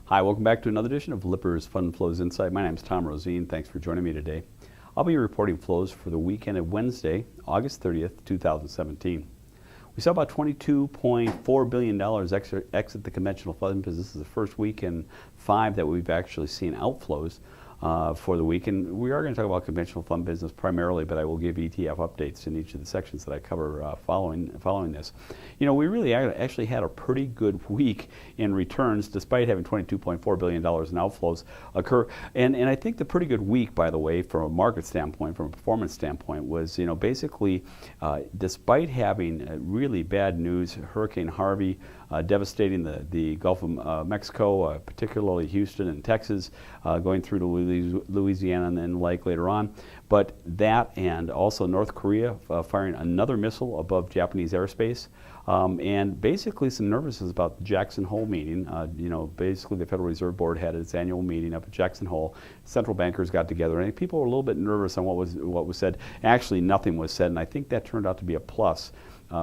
Hi, welcome back to another edition of Lipper's Fund Flows Insight. My name is Tom Roseen. Thanks for joining me today. I'll be reporting flows for the weekend of Wednesday, August 30th, 2017. We saw about $22.4 billion exit the conventional fund business. This is the first week in 5 that we've actually seen outflows for the week. And we are going to talk about conventional fund business primarily, but I will give ETF updates in each of the sections that I cover following this. You know, we really actually had a pretty good week in returns despite having $22.4 billion in outflows occur. And I think the pretty good week, by the way, from a market standpoint, from a performance standpoint, was, you know, basically despite having really bad news, Hurricane Harvey devastating the Gulf of Mexico, particularly Houston and Texas, going through to Louisiana and then Lake later on. But that, and also North Korea firing another missile above Japanese airspace, and basically some nervousness about the Jackson Hole meeting. You know, basically the Federal Reserve Board had its annual meeting up at Jackson Hole. Central bankers got together, and people were a little bit nervous on what was said. Actually, nothing was said, and I think that turned out to be a plus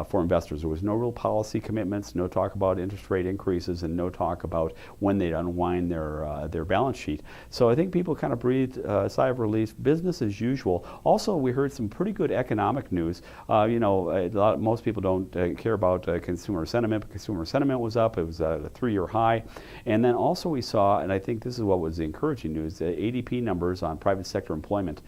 for investors. There was no real policy commitments, no talk about interest rate increases, and no talk about when they'd unwind their balance sheet. So I think people kind of breathed a sigh of relief. Business as usual. Also, we heard some pretty good economic news. You know, most people don't care about consumer sentiment, but consumer sentiment was up. It was a 3-year high. And then also we saw, and I think this is what was the encouraging news, the ADP numbers on private sector employment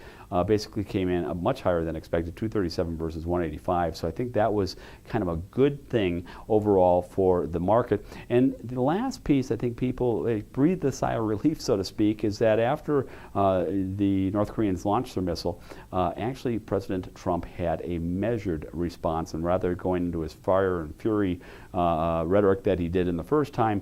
basically came in much higher than expected, 237 versus 185. So I think that was kind of a good thing overall for the market. And the last piece, I think people breathed a sigh of relief, so to speak, is that after the North Koreans launched their missile, actually President Trump had a measured response, and rather going into his fire and fury rhetoric that he did in the first time,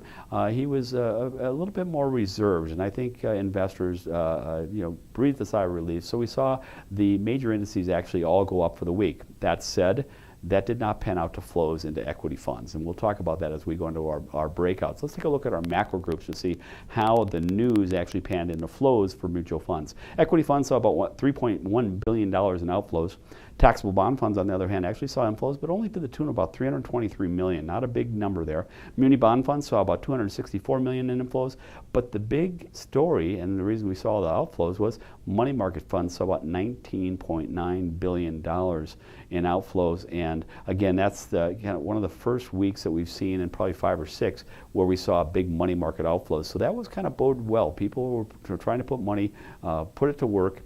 he was a little bit more reserved. And I think investors, you know, breathed a sigh of relief. So we saw the major indices actually all go up for the week. That said, that did not pan out to flows into equity funds. And we'll talk about that as we go into our breakouts. Let's take a look at our macro groups to see how the news actually panned into flows for mutual funds. Equity funds saw about $3.1 billion in outflows. Taxable bond funds, on the other hand, actually saw inflows, but only to the tune of about $323 million. Not a big number there. Muni bond funds saw about $264 million in inflows. But the big story, and the reason we saw the outflows, was money market funds saw about $19.9 billion in outflows. And again, that's one of the first weeks that we've seen in probably 5 or 6 where we saw big money market outflows. So that was kind of boded well. People were trying to put money, put it to work.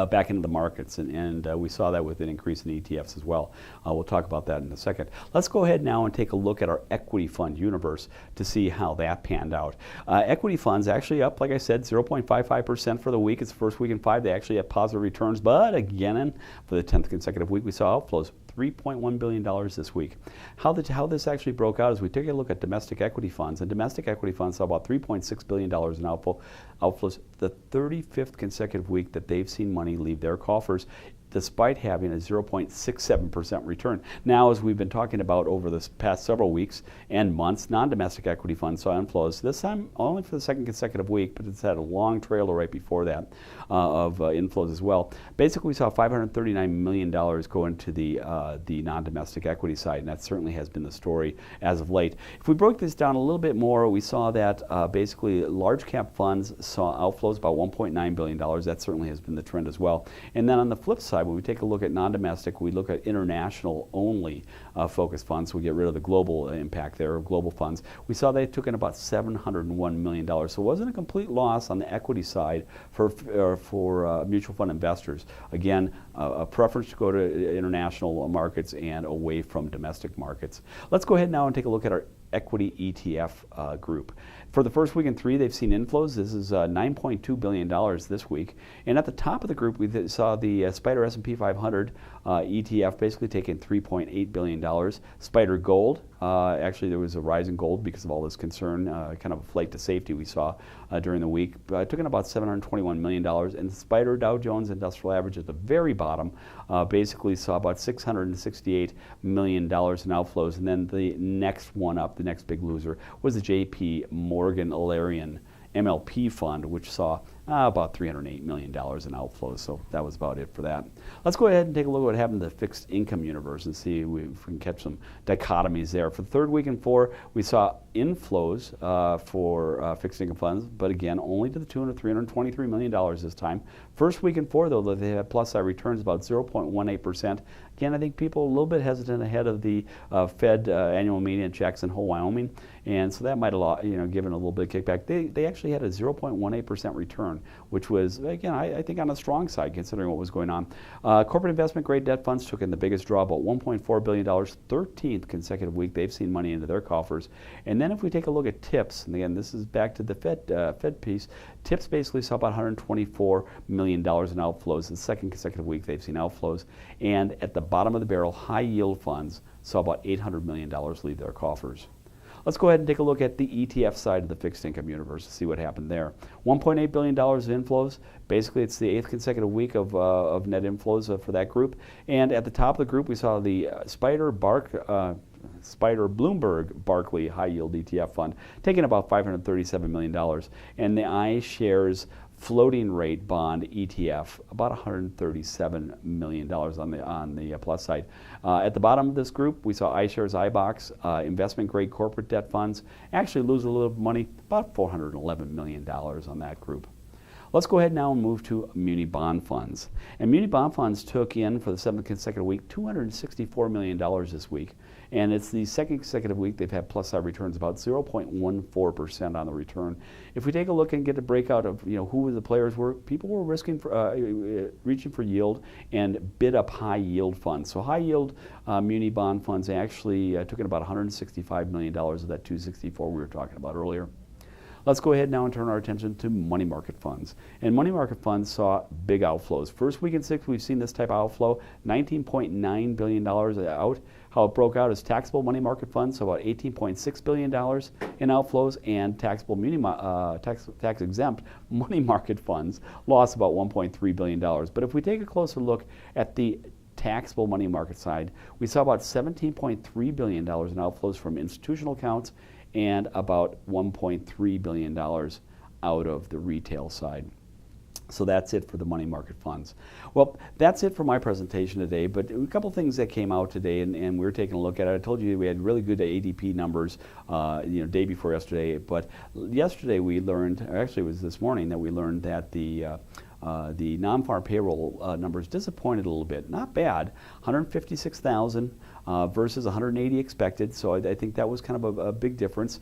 Back into the markets, and we saw that with an increase in ETFs as well. We'll talk about that in a second. Let's go ahead now and take a look at our equity fund universe to see how that panned out. Equity funds actually up, like I said, 0.55% for the week. It's the first week in 5. They actually had positive returns, but again, for the 10th consecutive week, we saw outflows. $3.1 billion this week. How this actually broke out is we took a look at domestic equity funds, and domestic equity funds saw about $3.6 billion in outflows, the 35th consecutive week that they've seen money leave their coffers, despite having a 0.67% return. Now, as we've been talking about over the past several weeks and months, non-domestic equity funds saw inflows, this time only for the 2nd consecutive week, but it's had a long trailer right before that of inflows as well. Basically, we saw $539 million go into the non-domestic equity side, and that certainly has been the story as of late. If we broke this down a little bit more, we saw that basically large cap funds saw outflows about $1.9 billion. That certainly has been the trend as well. And then on the flip side, when we take a look at non-domestic, we look at international only focused funds. So we get rid of the global impact there, global funds. We saw they took in about $701 million. So it wasn't a complete loss on the equity side for mutual fund investors. Again, a preference to go to international markets and away from domestic markets. Let's go ahead now and take a look at our equity ETF group. For the first week in 3, they've seen inflows. This is $9.2 billion this week. And at the top of the group, we saw the Spider S&P 500 ETF basically taking $3.8 billion. Spider Gold, actually there was a rise in gold because of all this concern, kind of a flight to safety we saw during the week. Took in about $721 million. And Spider Dow Jones Industrial Average at the very bottom basically saw about $668 million in outflows. And then the next one up, the next big loser, was the JP Morgan Alerian MLP fund, which saw about $308 million in outflows. So that was about it for that. Let's go ahead and take a look at what happened to the fixed income universe and see if we can catch some dichotomies there. For the third week in four, we saw inflows for fixed income funds, but again, only to the tune of $323 million this time. First week in four, though, they had plus side returns about 0.18%. Again, I think people are a little bit hesitant ahead of the Fed annual meeting in Jackson Hole, Wyoming, and so that might have given a little bit of kickback. They actually had a 0.18% return, which was, again, I think on the strong side considering what was going on. Corporate investment grade debt funds took in the biggest draw, about $1.4 billion, 13th consecutive week they've seen money into their coffers. And then if we take a look at TIPS, and again, this is back to the Fed piece, TIPS basically saw about $124 million in outflows. The second consecutive week they've seen outflows. And at the bottom of the barrel, high yield funds saw about $800 million leave their coffers. Let's go ahead and take a look at the ETF side of the fixed income universe to see what happened there. $1.8 billion of inflows. Basically, it's the 8th consecutive week of net inflows for that group. And at the top of the group, we saw the Spider Bloomberg Barclay High Yield ETF Fund taking about $537 million. And the iShares Floating Rate Bond ETF, about $137 million on the plus side. At the bottom of this group, we saw iShares iBox, investment grade corporate debt funds, actually lose a little money, about $411 million on that group. Let's go ahead now and move to muni bond funds. And muni bond funds took in, for the 7th consecutive week, $264 million this week. And it's the second consecutive week they've had plus side returns, about 0.14% on the return. If we take a look and get a breakout of who the players were, people were reaching for yield and bid up high yield funds. So high yield muni bond funds actually took in about $165 million of that 264 we were talking about earlier. Let's go ahead now and turn our attention to money market funds. And money market funds saw big outflows. First week in 6, we've seen this type of outflow, $19.9 billion out. How it broke out is taxable money market funds, so about $18.6 billion in outflows, and taxable tax exempt money market funds lost about $1.3 billion. But if we take a closer look at the taxable money market side, we saw about $17.3 billion in outflows from institutional accounts and about $1.3 billion out of the retail side. So that's it for the money market funds. Well, that's it for my presentation today, but a couple things that came out today, and we were taking a look at it. I told you we had really good ADP numbers day before yesterday, but yesterday we learned, or actually it was this morning that we learned that the non-farm payroll numbers disappointed a little bit. Not bad, 156,000 versus 180 expected. So I think that was kind of a big difference.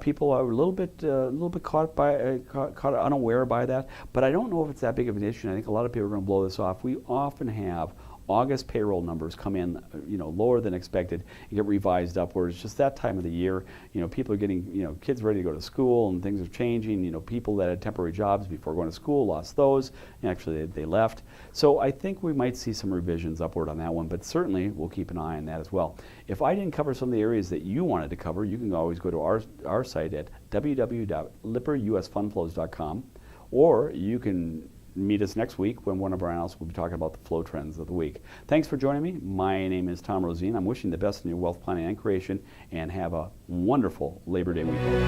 People are a little bit caught unaware by that, but I don't know if it's that big of an issue. And I think a lot of people are going to blow this off. We often have August payroll numbers come in, lower than expected and get revised upwards. Just that time of the year, people are getting, kids ready to go to school and things are changing. People that had temporary jobs before going to school lost those. And actually, they left. So I think we might see some revisions upward on that one, but certainly we'll keep an eye on that as well. If I didn't cover some of the areas that you wanted to cover, you can always go to our site at www.lipperusfundflows.com, or you can meet us next week when one of our analysts will be talking about the flow trends of the week. Thanks for joining me. My name is Tom Roseen. I'm wishing the best in your wealth planning and creation, and have a wonderful Labor Day weekend.